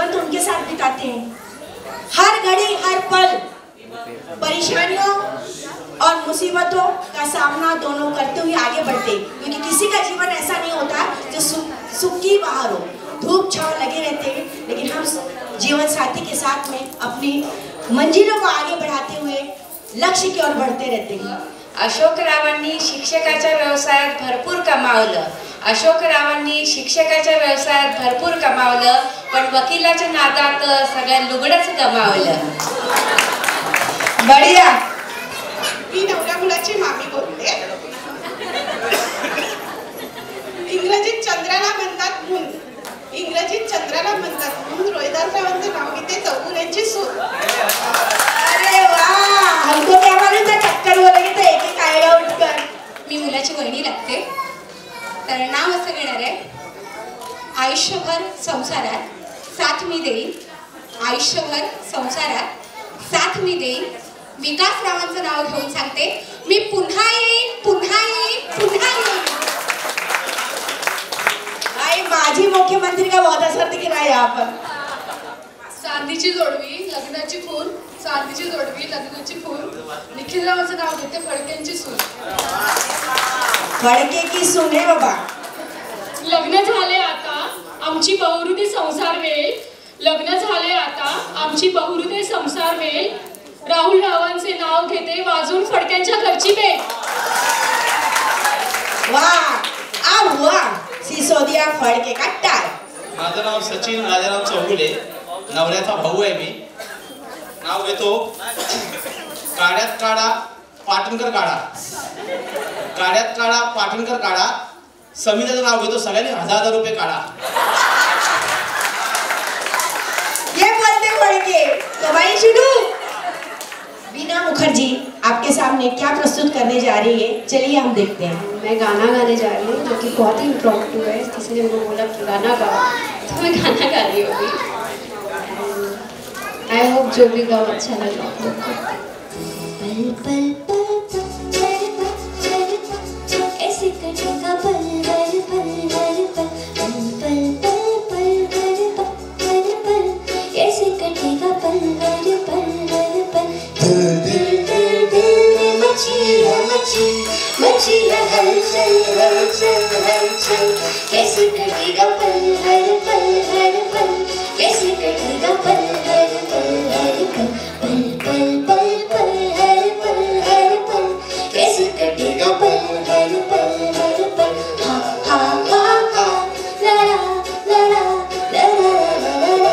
जीवन तो उनके साथ बिताते हैं। हर घड़ी हर पल परेशानियों और मुसीबतों का सामना दोनों करते हुए आगे बढ़ते, क्योंकि किसी का जीवन ऐसा नहीं होता जो सुख की बाहर हो, धूप छांव लगे रहते हैं, लेकिन हम जीवन साथी के साथ में अपनी मंजिलों को आगे बढ़ाते हुए लक्ष्य की ओर बढ़ते रहते हैं। अशोकरावांनी शिक्षकाच्या व्यवसायात भरपूर कमावलं, अशोकरावांनी शिक्षकाच्या व्यवसायात भरपूर कमावलं, पण वकिलाच्या नादात सगळं लुगडच गमावलं। बढ़िया। मी नवऱ्या मुलाची मामी बोलते। इंग्रजीत चंद्राला म्हणतात मून, इंग्रजीत चंद्राला म्हणतात मून। रोहिदासरावांचं नाव घेते, चौगुल्यांची सून। अरे वाह, हमको क्या मालूम था टक्कर बोलेंगे तो एक एक आएगा उठकर। मी मुलाची वहिनी लागते, तर नाव असं घेणार आहे, आयुष्यभर संसारात साथ मी देईन, आयुष्यभर संसारात साथ मी देईन। विकासरावांचं नाव घेऊन सांगते, मी पुन्हा येईन, पुन्हा येईन, पुन्हा येईन। भाई माजी मुख्यमंत्री का बहुत असर दिख रहा है यहाँ पर। चांदीची जोडवी लग्नाची खून, चांदीची जोडवी लग्नाची खून। निखिलरावांचं नाव घेते, फडक्यांची सून। फडके की सून है बाबा। लग्न झाले आता आमची बहुहृदय संसार वेल, लग्न झाले आता आमची बहुहृदय संसार वेल। राहुल रावांचे नाव घेते, वाजून फडक्यांच्या घरची बेल। वाह, अब हुआ सिसोदिया फडके का टाळ। माझं नाव सचिन राजाराम चौगुले, नवऱ्याचा भाऊ आहे मी। नाव घेतो काड्यात काढा पाटणकर काढा, काड्यात काढा पाटणकर काढा। समितीचं नाव घेतो सगळ्यांनी 1000 रुपये काढा। ये बोलते फडके तो भाई शुरू। बीना मुखर्जी आपके सामने क्या प्रस्तुत करने जा रही है, चलिए हम देखते हैं। मैं गाना गाने जा रही हूँ, जो कि बहुत ही इम्प्रॉम्प्टू है। किसी ने मुझे बोला कि गाना गाओ, तो मैं गाना गा रही हूँ अभी। आई होप जो भी गाओ अच्छा लगा आप लोग को। पल पल पल ऐसे कटेगा पल पल पल पल पल पल पल पल पल ऐसे कटेगा पल पल पल पल। मची है हलचल हलचल हलचल, कैसे कटेगा पल हर पल हर पल, कैसे कटेगा पल हर पल हर पल, पल पल पल हर पल हर पल, कैसे कटेगा पल हर पल हर पल। हा हा हा हा ला ला ला ला ला ला ला ला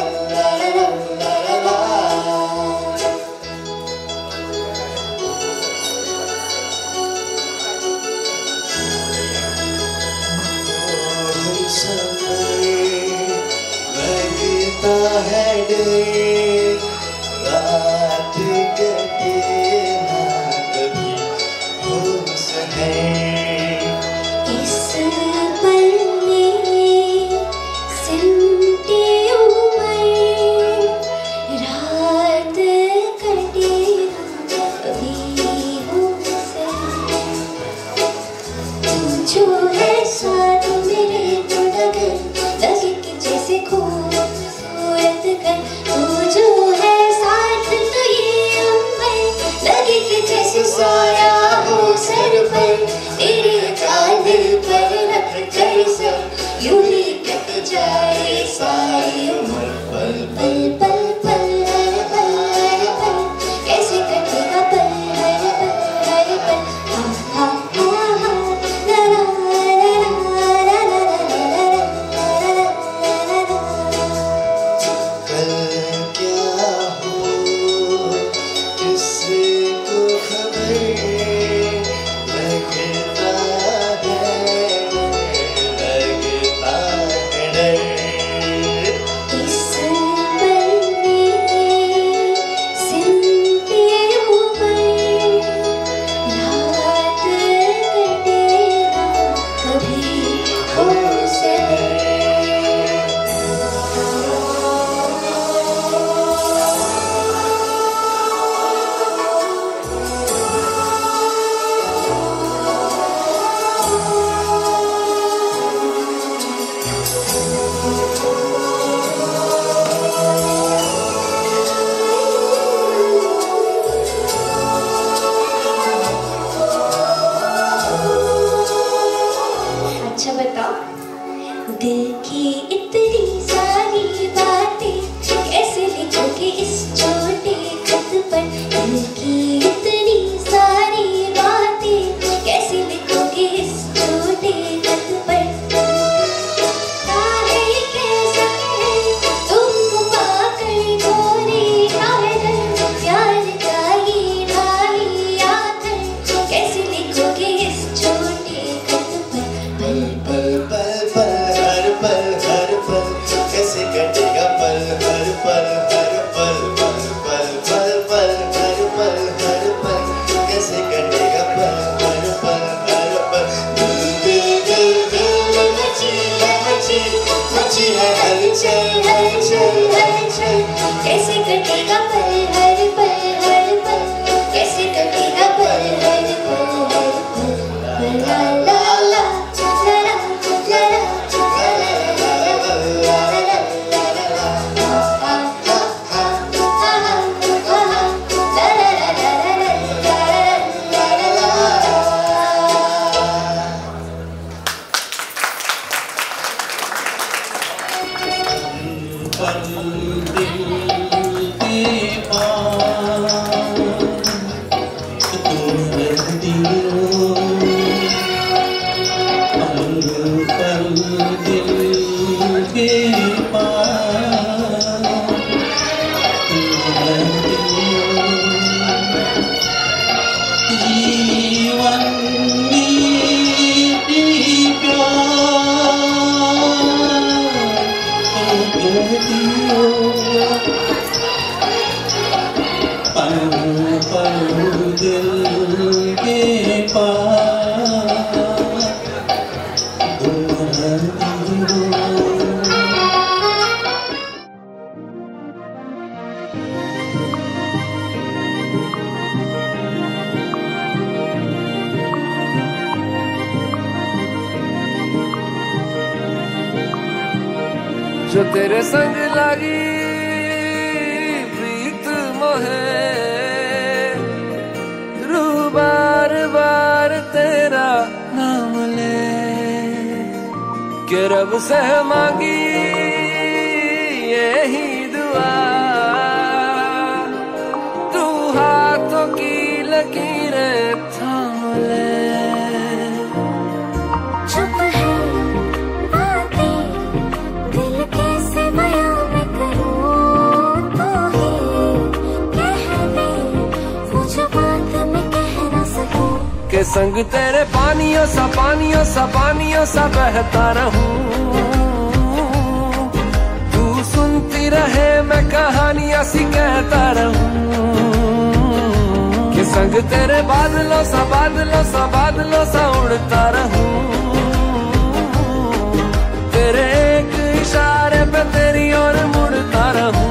ला ला ला। लगता है डर, रात कटे ना कभी होश है। इस पल में सिमटे उम्र, रात कटे ना कभी होश है। तू जो है साथ मेरे तो लगे लगे कि जैसे खूबसूरत कर। तू जो है साथ तो ये उम्र लगे कि जैसे सोया हो सर पर, तेरे कांधे पर रख कर सर यूं ही कट जाए सारी उम्र। पल पल पल पल हर पल हर पल, कैसे कटेगा पल हर पल हर पल। हा हा हा हा ला ला ला ला ला ला ला ला। कल क्या हो किसको खबर, लगता है डर। कैसे कटेगा पल हर पल कैसे कटेगा पल हर पल ला ला ला ला ला जो तेरे संग लगी प्रीत मोहे रू बार बार तेरा नाम ले के रब से मांगी यही दुआ तू हाथों की लकीरें थाम ले के संग तेरे पानियों सा बहता रहूं तू सुनती रहे मैं कहानियां सी कहता रहूं के संग तेरे बादलों सा उड़ता रहूं तेरे एक इशारे पे तेरी ओर मुड़ता रहूं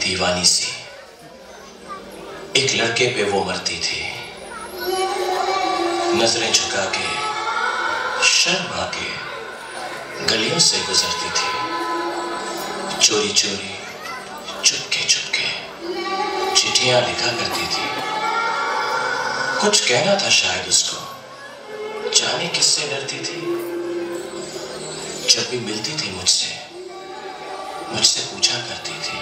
दीवानी सी एक लड़के पे वो मरती थी नजरें झुका के शर्मा के गलियों से गुजरती थी चोरी चोरी चुपके चुपके चिट्ठियां लिखा करती थी कुछ कहना था शायद उसको जाने किससे डरती थी जब भी मिलती थी मुझसे पूछा करती थी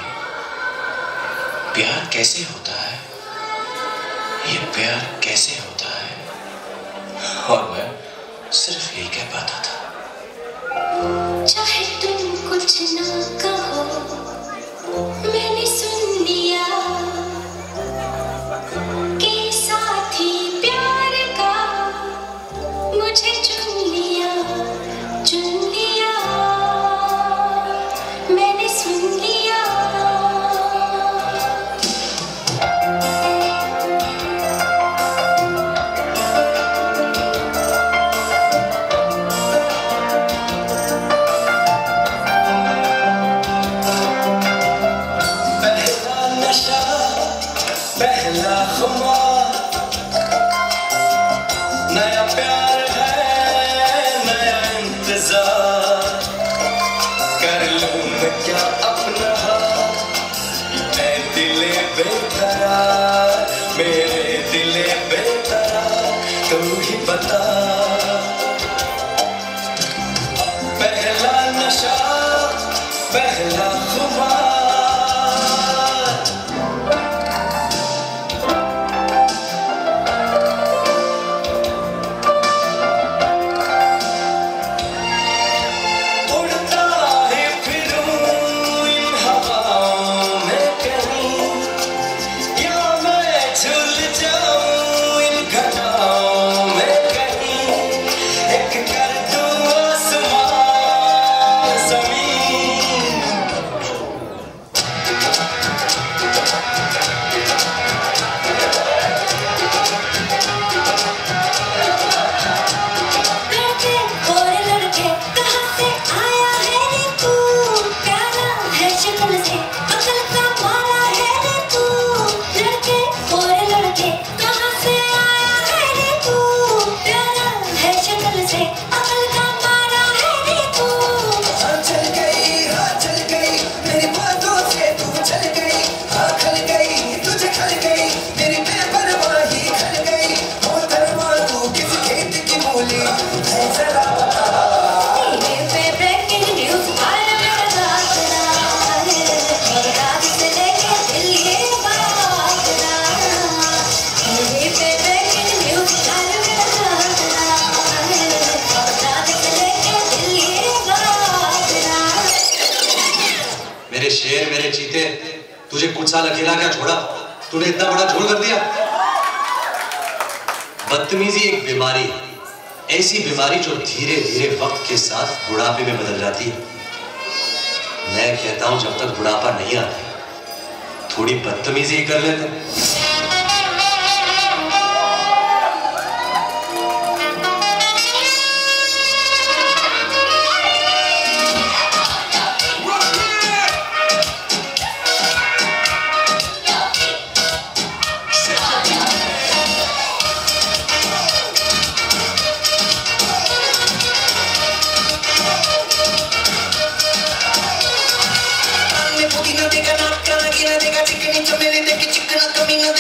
प्यार कैसे होता है ये प्यार कैसे होता है और मैं सिर्फ यही कह पाता था चाहे तुम कुछ ना कहो मैंने सुन लिया कि साथी प्यार का मुझे चुन लिया मैंने सुन लिया इंतजार कर लूं मैं क्या अपना ऐ दिले बेकरार मेरे दिले बेकरार तू ही बता पहला नशा पहला खुमार मेरे चीते तुझे कुछ साल अकेला क्या छोड़ा तूने इतना बड़ा झोल कर दिया। बदतमीजी एक बीमारी है, ऐसी बीमारी जो धीरे धीरे वक्त के साथ बुढ़ापे में बदल जाती है। मैं कहता हूं जब तक बुढ़ापा नहीं आता थोड़ी बदतमीजी कर लेते। Camina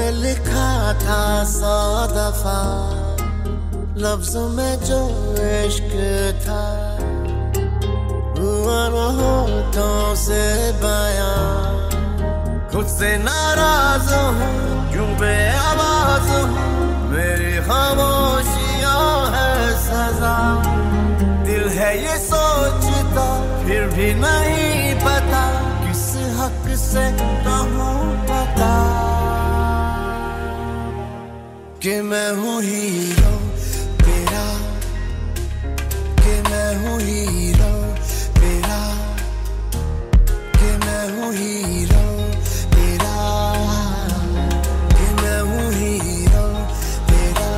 मैंने लिखा था 100 दफा लफ्जों में जो इश्क था, हुआ न होठों से बयां। खुद से नाराज हूँ, क्यों बेआवाज हूँ, मेरी खामोशियाँ है सजा। दिल है ये सोचता, फिर भी नहीं पता, किस हक से कहूँ पता कि मैं हूँ हीरो तेरा, कि मैं हूँ हीरो तेरा, कि मैं हूँ हीरो तेरा, कि मैं हूँ हीरो तेरा।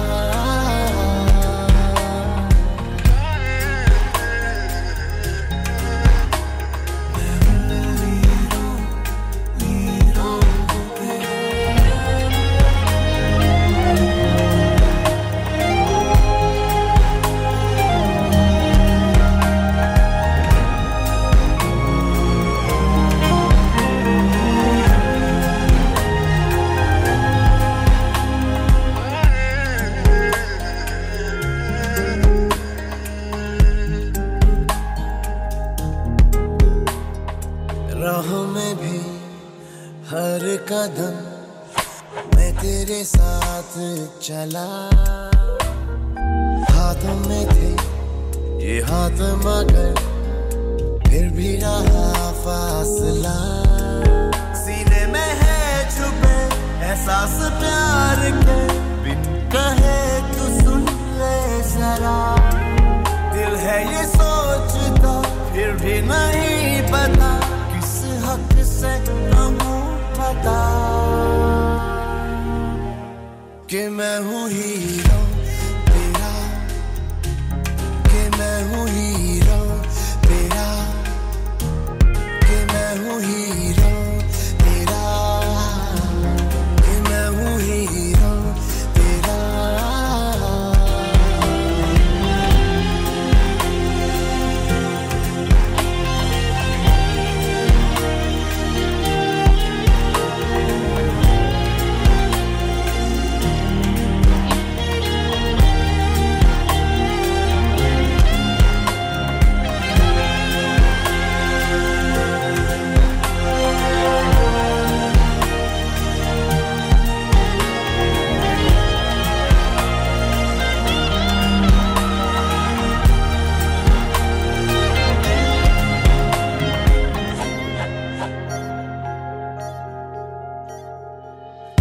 राहों में भी हर कदम मैं तेरे साथ चला, हाथों में थे ये हाथ मगर फिर भी रहा फासला। सीने में है छुपे एहसास प्यार के, बिन कहे तू सुन ले जरा। दिल है ये सोचता, फिर भी नहीं पता, हक से कहूँ पता कि मैं हूँ हीरो तेरा, कि मैं हूँ हीरो तेरा, कि मैं हूँ हीरो तेरा, कि मैं हूँ हीरो तेरा।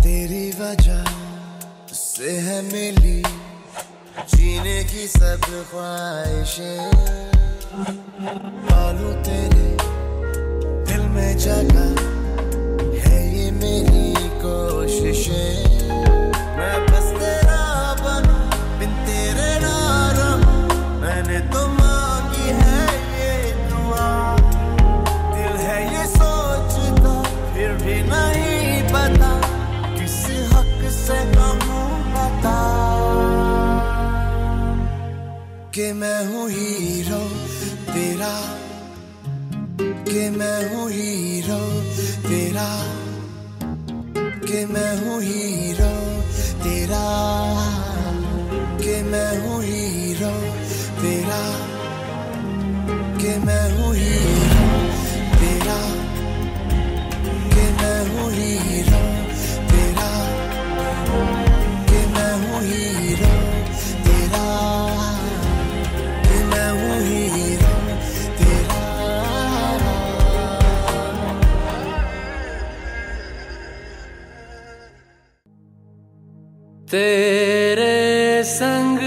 तेरी वजह से है मिली जीने की सब ख्वाहिशें, पालू तेरे दिल में जगह है ये मेरी कोशिशें। मैं बस तेरा बनूं, बिन तेरे ना रहूं, मैंने तो मांगी है ये दुआ। दिल है ये सोचता, फिर भी नहीं पता, से कहूँ बता कि मैं हूँ हीरो तेरा, कि मैं हूँ हीरो तेरा, कि मैं हूँ हीरो तेरा, कि मैं हूँ हीरो तेरा, कि मैं हूँ हीरो तेरा, कि मैं हूँ हीरो तेरा, कि मैं हूँ हीरो तेरा, कि मैं हूँ हीरो तेरा। तेरे संग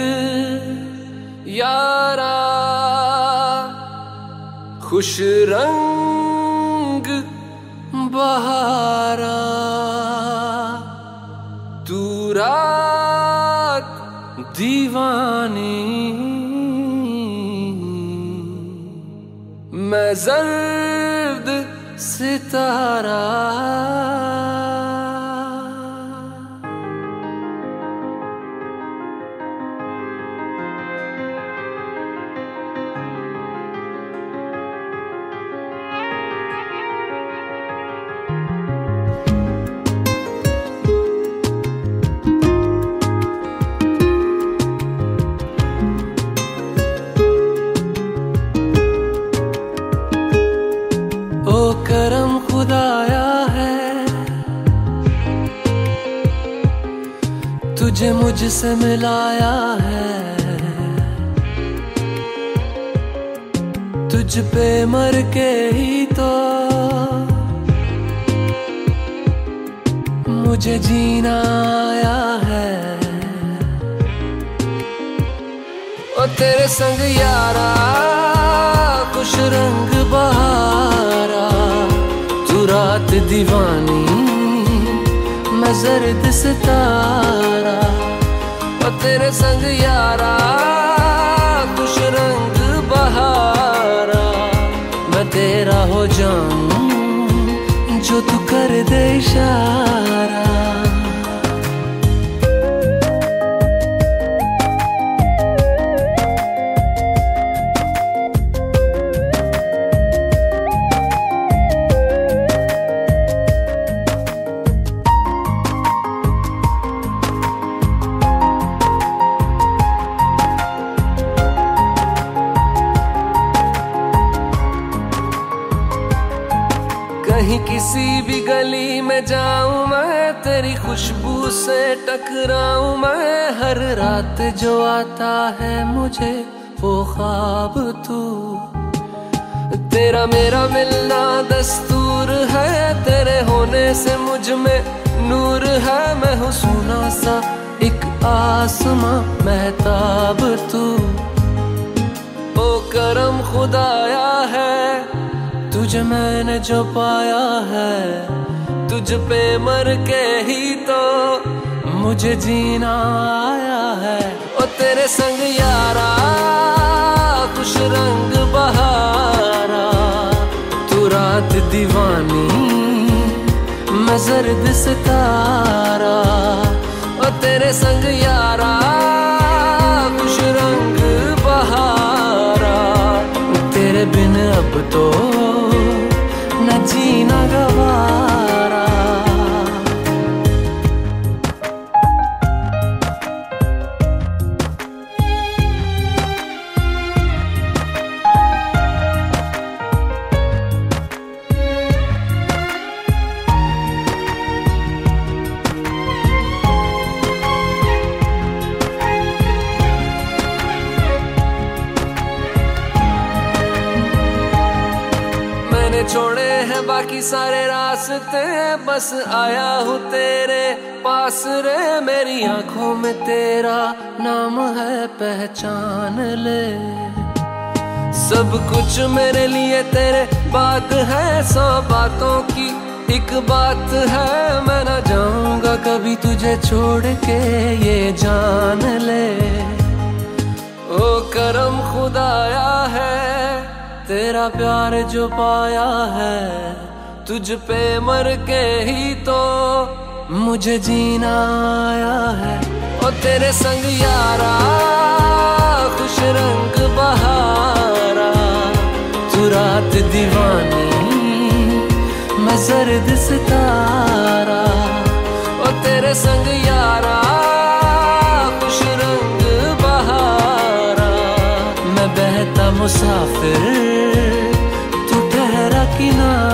यारा खुश रंग बहारा, तू रात दीवानी, मैं जर्द सितारा। तुझे मुझसे मिलाया है, तुझ पे मर के ही तो मुझे जीना आया है। ओ तेरे संग यारा कुछ रंग बहारा, तू रात दीवानी मैं जर्द सितारा। ओ तेरे संग यारा कुछ रंग बहारा, मैं तेरा हो जाऊं जो तू कर दे इशारा। कहीं किसी भी गली में जाऊं मैं, तेरी खुशबू से टकराऊं मैं। हर रात जो आता है मुझे वो ख्वाब तू, तेरा मेरा मिलना दस्तूर है। तेरे होने से मुझ में नूर है, मैं हूँ सोना सा एक आसमां महताब तू। ओ करम खुदाया है तुझे मैंने जो पाया है, तुझ पे मर के ही तो मुझे जीना आया है। ओ तेरे संग यारा कुछ रंग बहारा, तू रात दीवानी मैं जर्द सितारा। ओ तेरे संग यारा कुछ रंग बहारा, तेरे बिन अब तो न जीना गवारा। छोड़े हैं बाकी सारे रास्ते, बस आया हूँ तेरे पास रे। मेरी आंखों में तेरा नाम है पहचान ले, सब कुछ मेरे लिए तेरे बात है। 100 बातों की एक बात है, मैं ना जाऊंगा कभी तुझे छोड़ के ये जान ले। ओ करम खुदाया है तेरा प्यार जो पाया है, तुझ पे मर के ही तो मुझे जीना आया है। ओ तेरे संग यारा खुश रंग बहारा, तू रात दीवानी मैं जर्द सितारा। ओ तेरे संग यारा खुश रंग बहारा, मैं बहता मुसाफिर तू ठहरा किनारा।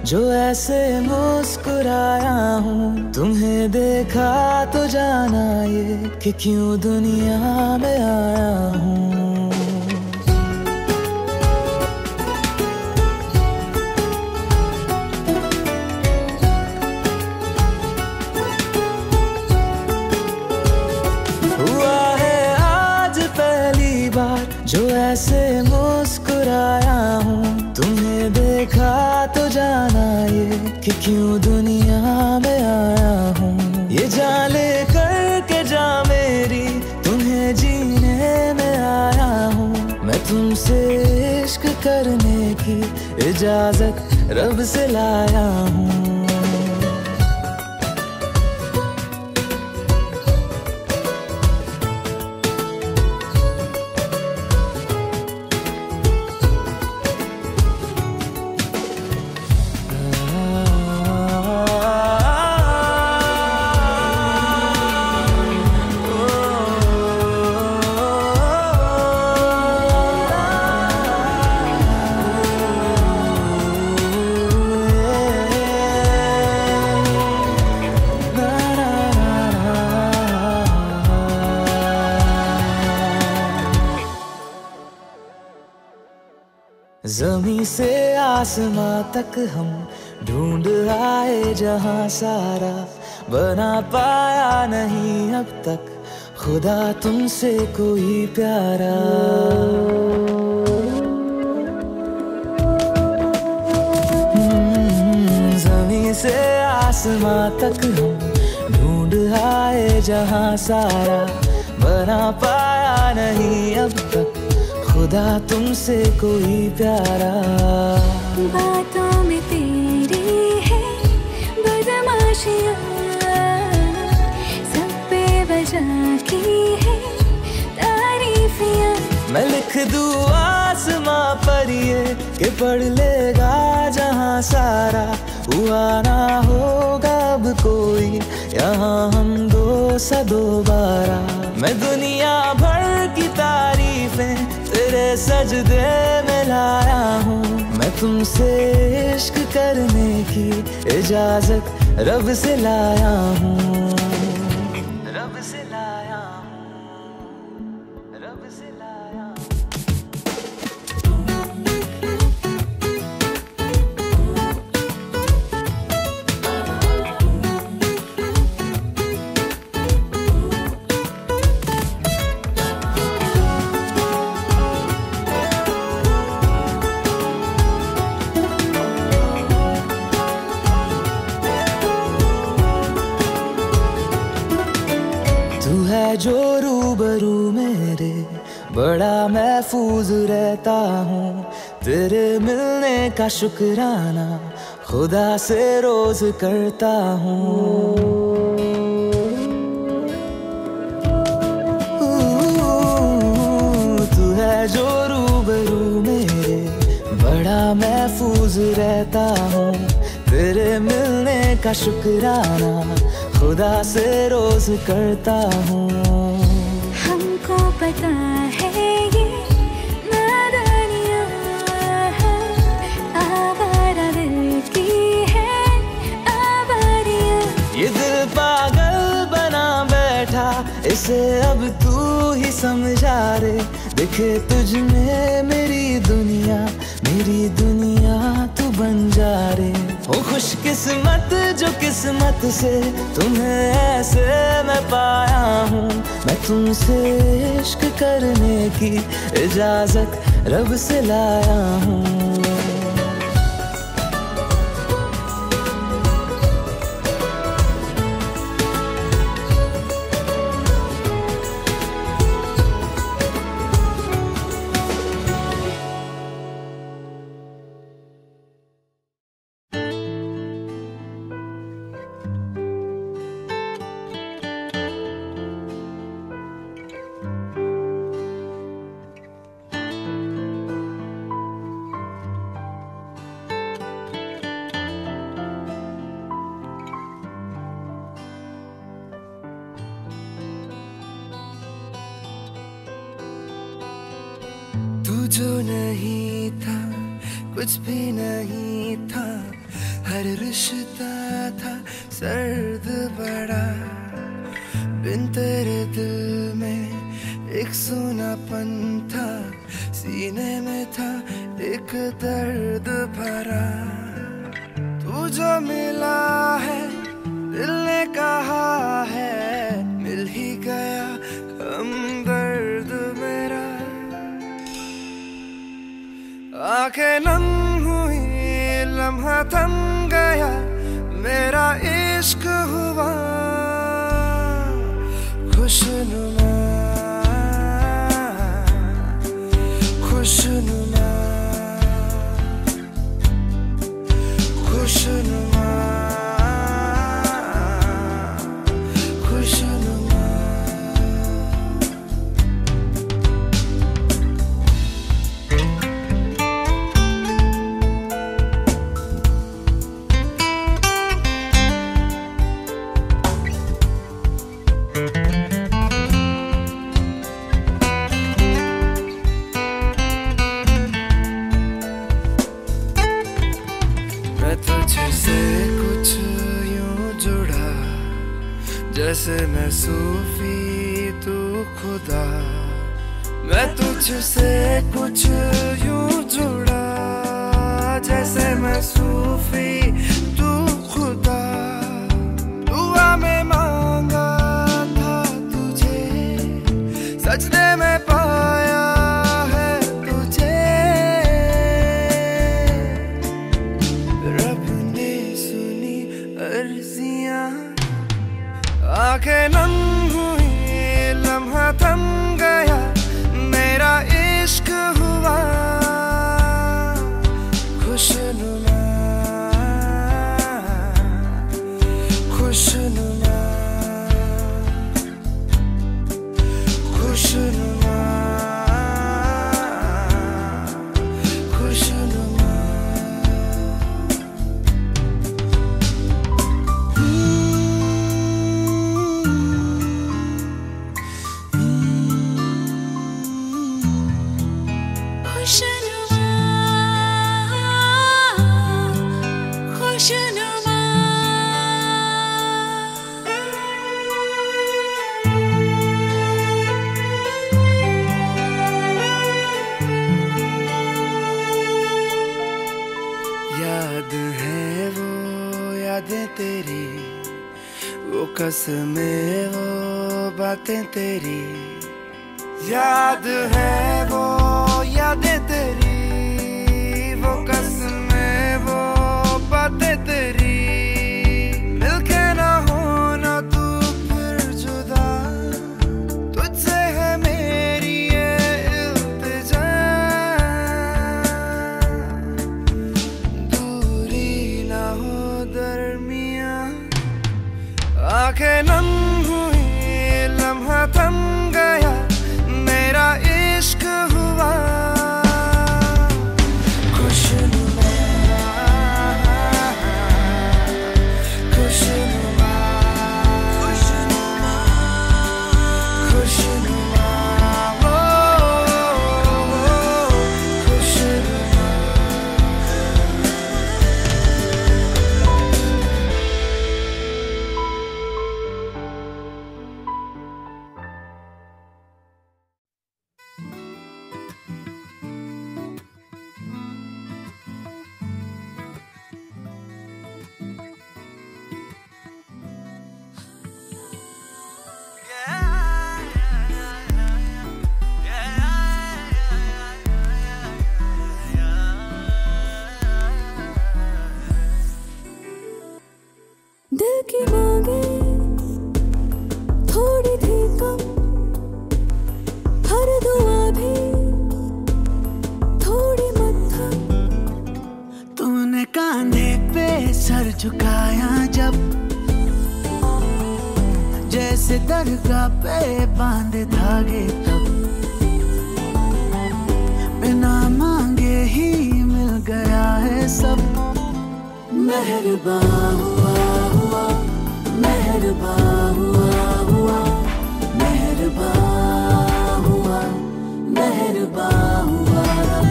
जो ऐसे मुस्कुराया हूँ, तुम्हें देखा तो जाना ये कि क्यों दुनिया में आया हूँ। हुआ है आज पहली बार जो ऐसे मुस्कुराया हूँ, तुम्हें देखा तो जाना ये कि क्यों दुनिया में आया हूँ। ये जान ले कर के जा मेरी करने की इजाजत रब से लाया हूँ। ज़मीं से आसमां तक हम ढूंढ आए जहां सारा, बना पाया नहीं अब तक खुदा तुमसे कोई प्यारा। ज़मीं से आसमां तक हम ढूंढ आए जहां सारा, बना पाया नहीं अब तक खुदा तुमसे कोई प्यारा। बातों में तेरी है बदमाशियाँ, सब पे वजह की है तारीफियाँ। मैं लिख दूँ आसमां पर ये कि पढ़ लेगा जहां सारा, हुआ ना होगा अब कोई यहाँ हम दो सा दोबारा। मैं दुनिया भर की तारीफें तेरे सजदे में लाया हूँ, मैं तुमसे इश्क करने की इजाजत रब से लाया हूँ। रब से लाया हूँ, रब से लाया हूँ। जो रूबरू मेरे बड़ा महफूज रहता हूँ, तेरे मिलने का शुक्राना खुदा से रोज करता हूँ। तू है जो रूबरू मेरे बड़ा महफूज रहता हूँ, तेरे मिलने का शुक्राना खुदा से रोज करता हूँ। हमको पता है ये नादानियाँ आवारा दिल की है आवारियाँ। ये दिल पागल बना बैठा, इसे अब तू ही समझा रे। दिखे तुझ में मेरी दुनिया तू बन जा रे। हो खुशकिस्मत जो किस्मत से तुम्हें ऐसे मैं पाया हूँ, मैं तुमसे इश्क करने की इजाजत रब से लाया हूँ। जो नहीं था कुछ भी नहीं था, हर रिश्ता था सर्द बड़ा। बिन तेरे दिल में एक सूनापन था, सीने में था एक दर्द भरा। तू जो मिला है दिल ने कहा है, मिल ही गया हमदर्द मेरा। आंखें नम हुई लम्हा थम गया, मेरा इश्क हुआ खुशनुमा खुशनुमा। जैसे मैं सूफी तू खुदा, मैं तुझसे कुछ यूं जुड़ा। जैसे मैं सूफी तू खुदा, दुआ में मांगा था तुझे, सजदे में पाया है तुझे। रब ने सुनी अर्जियां, आंखें नम हुई, लम्हा थम गया, मेरा इश्क हुआ खुशनुमा, खुशनुमा, खुशनुमा, खुशनुमा। याद है वो यादें तेरी, वो कसमें वो बातें तेरी। याद है वो यादें तेरी, वो कसमें वो बातें तेरी। मिलके ना होना तू फिर जुदा, तुझसे है मेरी ये इल्तिजा। दूरी ना हो दरमियां, आंखें नम हुई, लम्हा थम गया, मेरा इश्क हुआ खुशनुमा, खुशनुमा, खुशनुमा, ओ खुशनुमा। दिल की मांगे थोड़ी थी कम, हर दुआ भी थोड़ी मत्थम। तूने कांधे पे सर झुकाया जब, जैसे दरगाह पे बांधे धागे तब। बिना मांगे ही मिल गया है सब, मेहरबान हुआ हुआ, मेहरबान हुआ हुआ, मेहरबान हुआ, मेहरबान हुआ रब,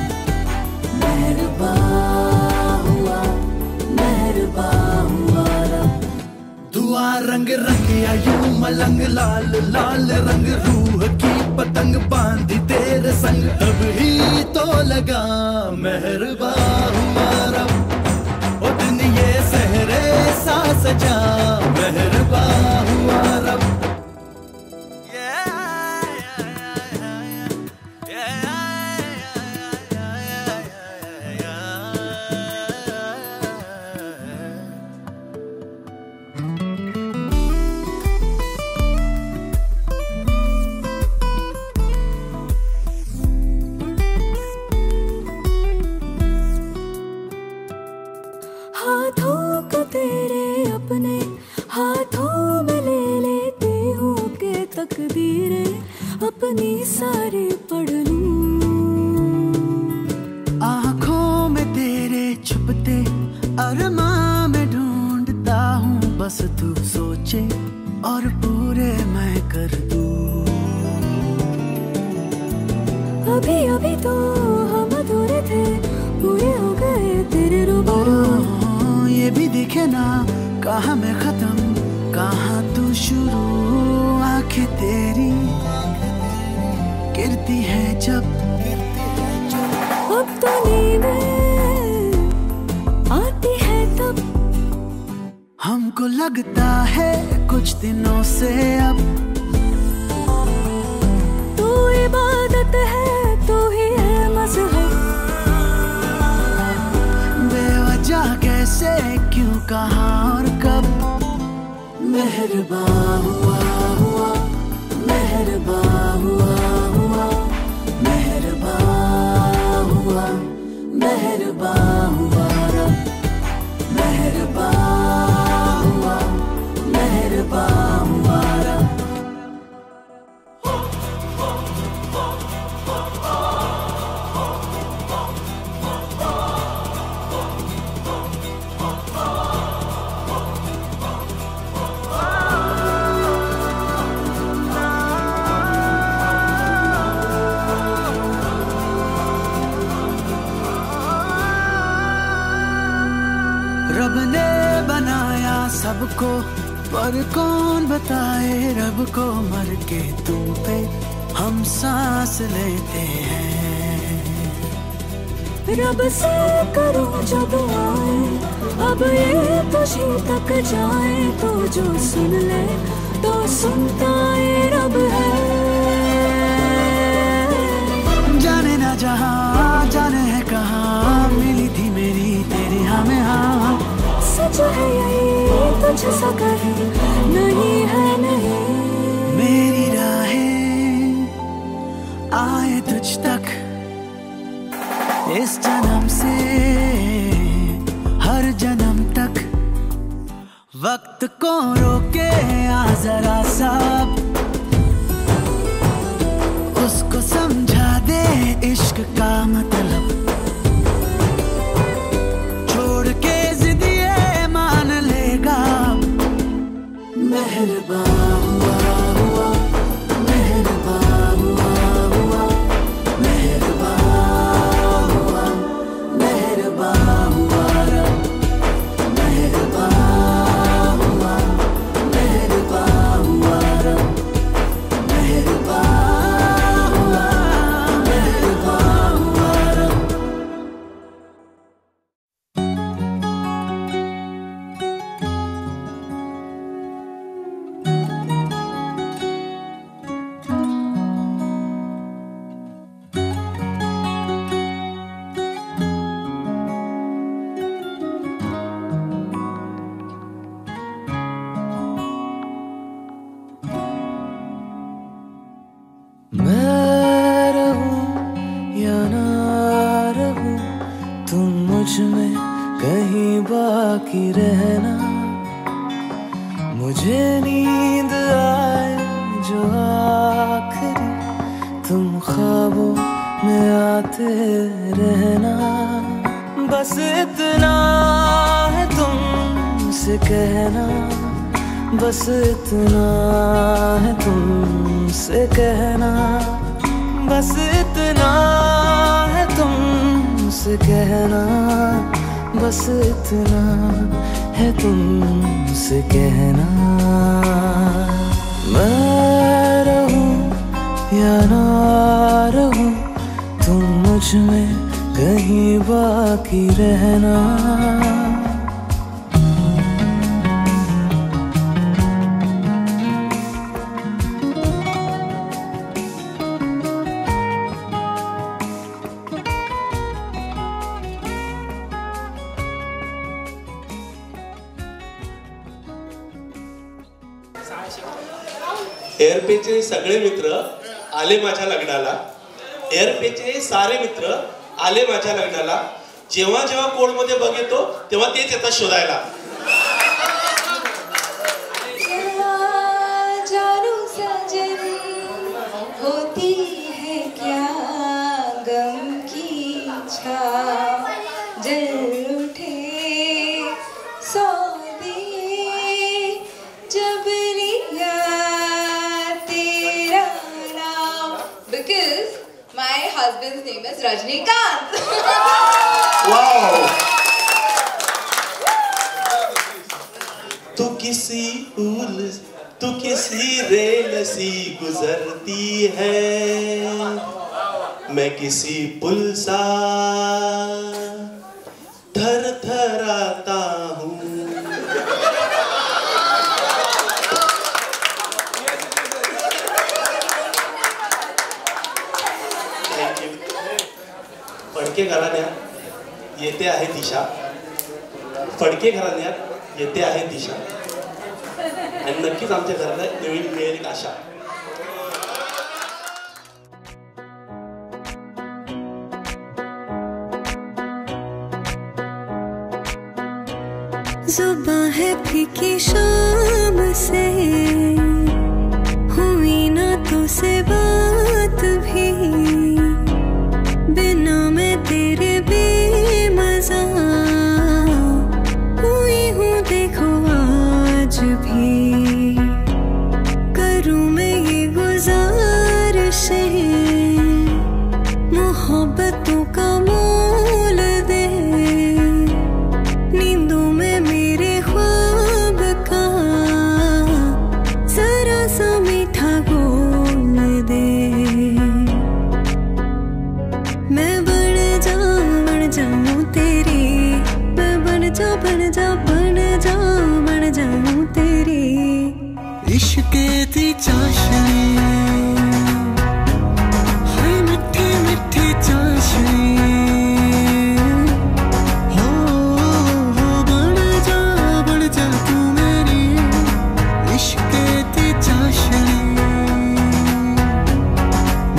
मेहरबान हुआ, मेहरबान हुआ रब। दुआ रंग रंगिया यूं मलंग, लाल लाल रंग रूह की पतंग बांधी तेरे संग, तब ही तो लगा मेहरबान हुआ रब। ओ दिन ये सहरे सा सजा, मेहरबान हुआ रब। हाथों को तेरे अपने हाथों में ले लेती हूँ कि तकदीरें अपनी सारी पढ़ लूं। आँखों में तेरे छुपते अरमां में ढूंढता हूँ, बस तू सोचे और पूरे मैं कर दूं। अभी अभी तो हम अधूरे थे, पूरे हो गए तेरे रूबरू। ये भी दिखे ना कहाँ मैं खत्म, कहाँ तू शुरू आंखें तेरी गिरती है जब अब तो नींदें आती है तब हमको लगता है कुछ दिनों से अब तू इबादत है तू ही है मज़हब बेवजह कैसे क्यों कहाँ और कब मेहरबान हुआ हुआ मेहरबान हुआ हुआ मेहरबान हुआ मेहरबान हुआ रब मेहरबान हुआ मेहरबान हुआ रब रब ने बनाया सबको पर कौन बताए रब को मर के तुम पे हम सांस लेते हैं रब से करो जो दुआएं अब ये तुझी तक जाए तो जो सुन ले तो सुनता ये रब है जाने ना जहाँ जाने है कहाँ मिली थी मेरी तेरी हमें हाँ सच है यही तुझ सा कहीं नहीं है नहीं मेरी राहें आए तुझ तक इस जन्म से हर जन्म तक वक्त को रोके आ जरा सा उसको समझा दे इश्क का मतलब छोड़ के जिदिए मान लेगा मेहरबान हुआ हुआ मेहरबान हुआ हुआ मेहरबान हुआ मेहरबान हुआ रब मेहरबान हुआ मेहरबान हुआ रब मेहरबान हुआ मेहरबान हुआ रब मैं रहूं या ना रहूं तुम मुझ में कहीं बाकी रहना मुझे नींद आए जो आखिरी तुम ख्वाबों में आते रहना बस इतना है तुमसे कहना बस इतना है तुमसे कहना बस इतना है तुमसे कहना बस इतना है तुमसे कहना मैं रहूं या ना रहूं तुम मुझ में कहीं बाकी रहना एअरपेचे सगळे मित्र आले माझ्या लग्नाला एअरपेचे सारे मित्र आले माझ्या लग्नाला जेव्हा जेव्हा कोडमध्ये बघ येतो तेव्हा तेच येतात शोधायला जानू सजन होती है क्या गम की छाव जल उठे सौदे जब लिया तेरा नाम because my husband's name is Rajnikant. Wow तू किसी फूल तू किसी रेल सी गुजरती है, मैं किसी पुल सा थर थराता हूँ। Thank you. फडके घराण्यात येते आहे दिशा, फडके घराण्यात येते आहे दिशा, आणि नक्कीच आमच्या घराला नवीन मिळेल एक आशा. जुबां है फीकी शाम से, हुई ना तुझसे बात भी, बिना मैं तेरे बेमज़ा हुई हूँ देखो आज भी। करूँ मैं ये गुज़ारिशें, मोहब्बतों का मोल दे, नींदों में मेरे ख्वाब का जरा सा मीठा घोल दे। मैं बन जाऊं तेरी, मैं बन जाऊं तेरी। इश्क दी चाशनी, हाय मिठी मिठी चाशनी, बन जा तू मेरी। इश्क दी चाशनी,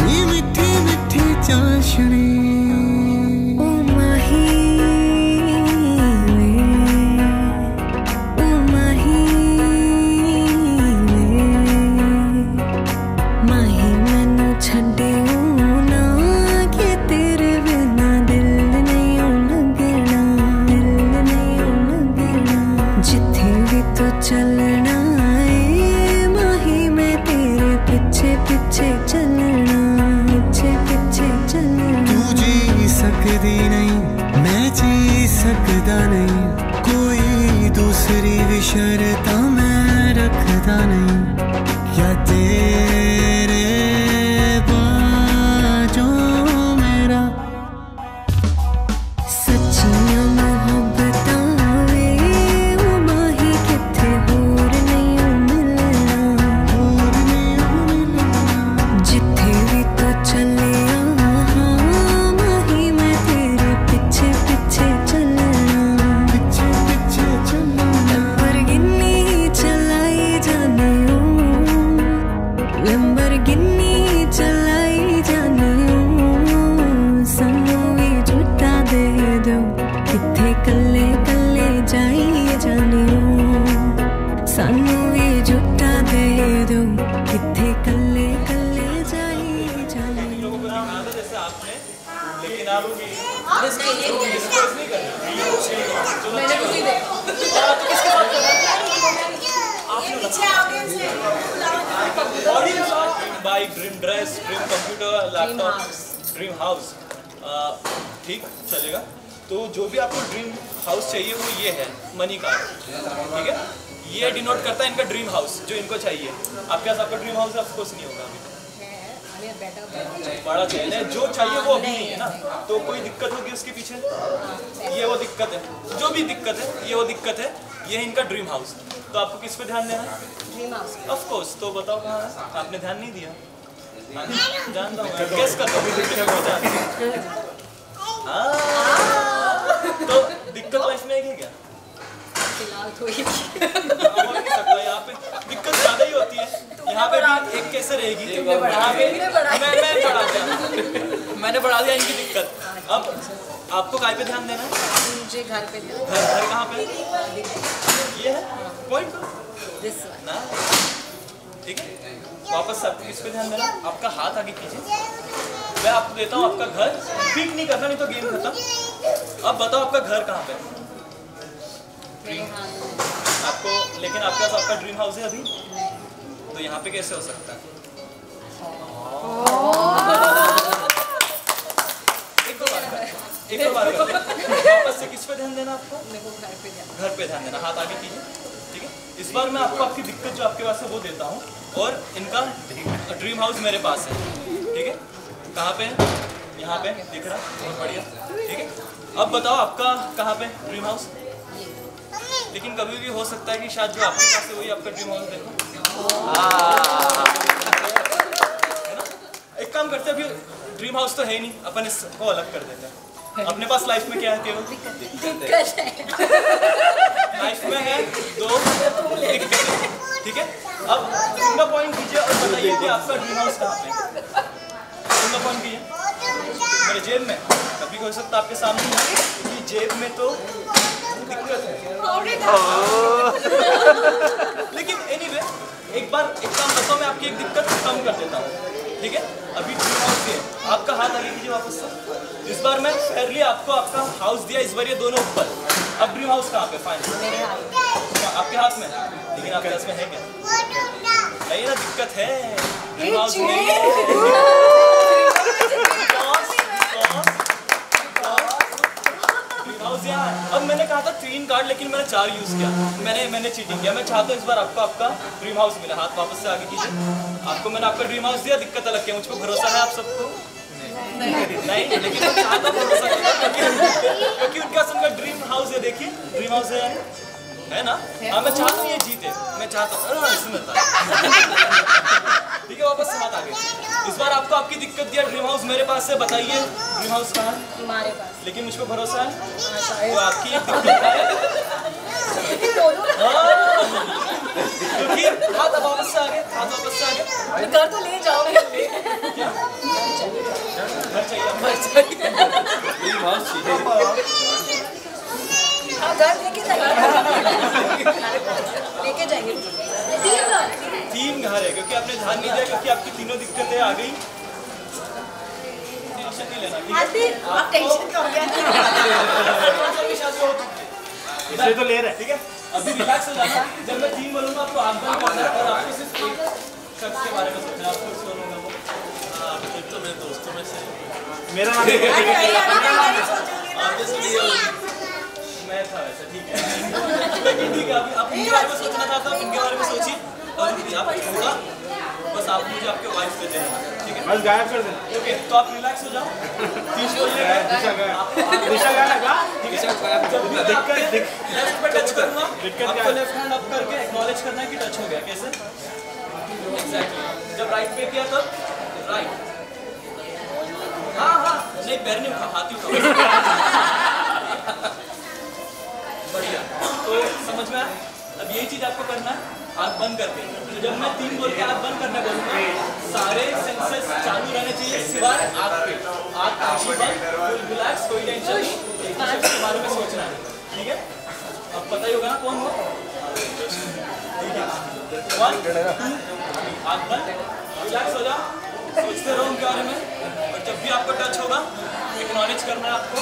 नी मिठी मिठी चाशनी। चलना है माही, मैं तेरे पीछे पीछे चलना, पीछे चलना। तू जी सकदी नहीं, मैं जी सकदा नहीं, कोई दूसरी भी शर्तां मैं रखदा नहीं। क्या तेरे बाजों मेरा सच्चियां मोहब्बतां वे, ओ माही किथे होर नहीं मिलना, जिथे भी तो चले हाँ माही, मैं तेरे पीछे पीछे चलना, पीछे चलना। लंबरगिनी चलाई जाने ओ, लंबरगिनी चलाई जाने ओ, सानू भी झूठा दे दो, किथे कल्ले कल्ले जाई जाने ओ, सानू भी झूठा दे दो, किथे कल्ले कल्ले जाई जाने ओ। जैसे आपने, लेकिन आप मैंने कुछ नहीं देखा। Bike, dream dress, dream computer, laptop, dream house, ठीक चलेगा। तो जो भी आपको ड्रीम हाउस चाहिए वो ये है मनी का, ठीक है। ये डिनोट करता है इनका ड्रीम हाउस जो इनको चाहिए। आपके पास आपका ड्रीम हाउस ऑफ कोर्स नहीं होगा अभी, बड़ा चाहिए, जो चाहिए वो अभी नहीं है ना, तो कोई दिक्कत होगी उसके पीछे। ये वो दिक्कत है, जो भी दिक्कत है ये वो दिक्कत है, ये है इनका ड्रीम हाउस। तो आपको किस पे ध्यान देना है? Dream house. Of course. तो बताओ कहाँ है? आपने ध्यान नहीं दिया। जानता हूँ, गेस कर लो। तो दिक्कत लाइफ में है क्या? फिलहाल तो ही यहाँ पे दिक्कत ज्यादा ही होती है। यहाँ पे भी एक कैसे रहेगी? मैंने बढ़ा दिया इनकी दिक्कत। अब आपको काय पे ध्यान देना है? मुझे घर पे ध्यान। घर कहाँ पे? ये है पॉइंट ना, ठीक है। वापस से आपको किस पे ध्यान देना? आपका हाथ आगे कीजिए, मैं आपको देता हूँ आपका घर। पिक नहीं करना, नहीं तो गेम खत्म। अब बताओ आपका घर कहाँ पे? आपको, लेकिन आपके पास आपका ड्रीम हाउस है अभी, तो यहाँ पे कैसे हो सकता है? एक और बात वापस से किस पे ध्यान देना आपको? घर पे ध्यान। घर पे ध्यान देना, हाथ आगे कीजिए, ठीक है। इस बार मैं आपको आपकी दिक्कत जो आपके पास है वो देता हूँ, और इनका ड्रीम हाउस मेरे पास है, ठीक है? कहाँ पे है? यहाँ पे दिख रहा, बहुत बढ़िया, ठीक है? अब बताओ आपका कहाँ पे ड्रीम हाउस? लेकिन कभी भी हो सकता है कि शायद जो आपके पास है वही आपका ड्रीम हाउस देखो। है ना? एक काम करते हैं, अभी ड्रीम हाउस तो है ही नहीं, अपन इसको अलग कर देते हैं। अपने पास लाइफ में क्या है केवल? दिक्कत है। लाइफ में है 2 दिक्कतें, ठीक है? अब सिंगल पॉइंट कीजिए और बताइए कि आपका ड्रीम हाउस कहाँ पे? सिंगल पॉइंट कीजिए। मेरे जेब में? कभी हो सकता आपके सामने कि जेब में तो दिक्कत है। लेकिन एनीवे एक काम करता हूँ, मैं आपकी एक दिक्कत कम कर देता हूँ, ठीक है? अभी ड्रीम हाउस है, आपका हाथ आगे कीजिए वापस से। इस बार मैं फेयरली आपको आपका हाउस दिया, इस बार ये दोनों ऊपर। अब ड्रीम हाउस कहाँ पे? फाइनल आपके हाथ में, लेकिन आपके हाथ में है क्या? नहीं ना, दिक्कत है। ड्रीम हाउस अब मैंने कहा था 3 कार्ड, लेकिन मैंने 4 यूज किया। मैंने चीटिंग किया। मैं चाहता हूँ इस बार आपको आपका ड्रीम हाउस मिला। हाथ वापस से आगे कीजिए। आपको मैंने आपका ड्रीम हाउस दिया, दिक्कत अलग क्या? मुझ पर भरोसा है आप सबको? नहीं, लेकिन मैं चाहता हूँ भरोसा क्योंकि उनका सबका ड्रीम हाउस है। देखिए ड्रीम हाउस है ना? हाँ, मैं चाहता हूँ ये जीते, मैं चाहता हूँ इसमें ठीक है। वापस से हाथ आगे। इस बार आपको आपकी दिक्कत दिया, ड्रीम हाउस मेरे पास है। बताइए ड्रीम हाउस कहाँ है? तुम्हारे पास। लेकिन मुझ पर भरोसा है तो आपकी एक दिक्कत है क्योंकि हाथ वापस से आगे, हाथ वापस से आगे। घर तो ले जाओगे? घर चाहिए। हाँ, घर लेके जाएंगे। 3 घर है, क्योंकि आपने ध्यान नहीं दिया, क्योंकि आपकी तीनों दिक्कतें आ गई। टेंशन नहीं लेना, आप टेंशन क्यों लिया? इसलिए तो ले रहे हैं, ठीक है? अभी रिलैक्स हो जाना। जब मैं 3 बोलूँगा आपको आँख बंद करना है और आपको सिर्फ एक शख्स के बारे में सोचना है। आपको कौन होगा वो? एक तो मेरे दोस्तों में से मेरा नाम मैं था वैसे, ठीक है? लेकिन ठीक है, अभी आप इनके बारे में सोचना था, तो इनके बारे में सोचिए। और आप थोड़ा बस आप मुझे आपके वाइफ पे देना, ठीक है? बस गायब कर देना। ओके, तो आप रिलैक्स हो जाओ। 30 बोलिएगा। दिशा गायब लगा, ठीक है? दिक्कत लेफ्ट पे टच करूँगा, आपको लेफ्ट हैंड अप करके एक्नॉलेज करना है कि टच हो गया। कैसे? एग्जैक्टली। जब राइट पे किया तब राइट। हाँ, नहीं पैर नहीं उठा, हाथ ही उठा। बढ़िया, तो समझ में आया? अब यही चीज आपको करना है, आँख बंद करके। तो जब मैं 3 बोल के आँख बंद करने बोलूँगा, सारे सेंसेस चालू रहने चाहिए सिवाय आँख पे। आँख आंखें बंद, रिलैक्स, कोई टेंशन नहीं। एक ही शख्स के बारे में सोचना है, ठीक है? अब पता ही होगा ना कौन हो? 1 2 आँख बंद, रिलैक्स हो जाओ, सोचते रहो उनके बारे में। और जब भी आपको टच होगा, एक्नॉलेज करना है आपको।